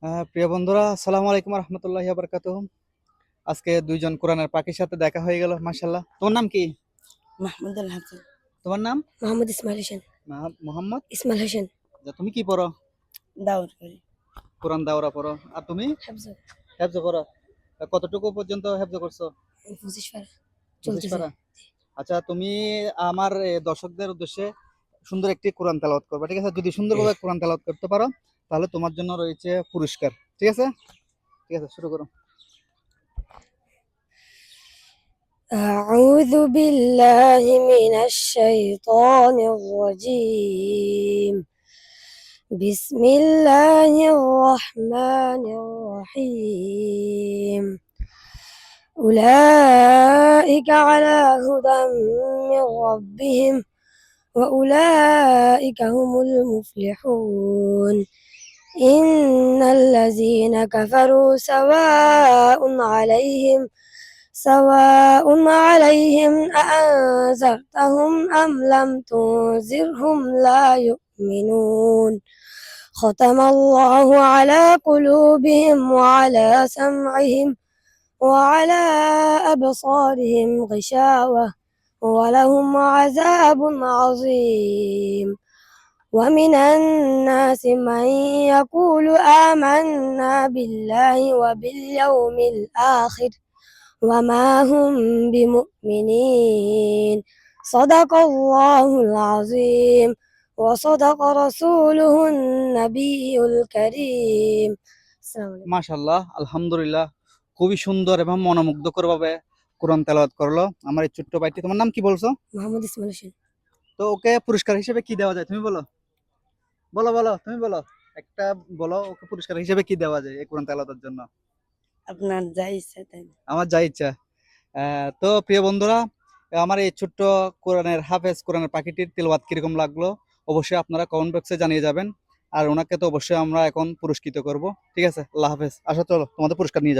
প্রিয় বন্ধুরা, আসসালামু আলাইকুম রহমতুল্লাহি বারাকাতুহু। আজকে দুইজন কোরআনের পাখির সাথে দেখা হয়ে গেল, মাশাআল্লাহ। তোমার নাম কি? মাহমুদ আল হাসান। তোমার নাম? মোহাম্মদ ইসমাইল হোসেন। মোহাম্মদ। ইসমাইল হোসেন। তুমি কি পড়ো? দাউদ করি। কোরআন দাওরা পড়ো। আর তুমি? হাফজ। হেফজ করো। কতটুকু পর্যন্ত হেফজ করছো? 25 পারা 25 চলতেছে। পারা। আচ্ছা, তুমি আমার দর্শকদের উদ্দেশ্যে সুন্দর একটি কোরআন তেলাওয়াত করবে, ঠিক আছে? যদি সুন্দরভাবে কোরআন তেলাওয়াত করতে পারো তাহলে তোমার জন্য রয়েছে পুরস্কার, ঠিক আছে? ঠিক আছে, শুরু করো। أعوذ بالله من الشيطان الرجيم. بسم الله الرحمن الرحيم. أولئك على هدى من ربهم وأولئك هم المفلحون. إن الذين كفروا سواء عليهم أأنذرتهم أم لم تنذرهم لا يؤمنون. ختم الله على قلوبهم وعلى سمعهم وعلى أبصارهم غشاوة ولهم عذاب عظيم. ومن الناس من يقول آمنا بالله وباليوم الآخر وما هم بمؤمنين. صدق الله العظيم وصدق رسوله النبي الكريم. السلام عليكم. মাশাআল্লাহ, আলহামদুলিল্লাহ। খুবই সুন্দর এবং মনোমুগ্ধকর ভাবে কোরআন তেলাওয়াত করলো আমার এই ছোট্ট ভাইটি। তোমার নাম কি বলছো? মোহাম্মদ ইসমাইল হোসেন। তো ওকে পুরস্কার হিসেবে কি দেওয়া যায় তুমি বলো? বলো বলো, তুমি বলো একটা। বলো, ওকে পুরস্কার হিসেবে কি দেওয়া যায় এই কোরআন তেলাওয়াতের জন্য? আপনার যা ইচ্ছা তাই। আমার যা ইচ্ছা। তো প্রিয় বন্ধুরা, আমার এই ছোট্ট কোরআনের হাফেজ, কোরআনের পাখিটির তেলাওয়াত কিরকম লাগলো অবশ্যই আপনারা কমেন্ট বক্সে জানিয়ে যাবেন। আর ওনাকে তো অবশ্যই আমরা এখন পুরস্কৃত করব, ঠিক আছে? আল্লাহ হাফেজ। আসো, চলো তোমাদের পুরস্কার নিয়ে যাও।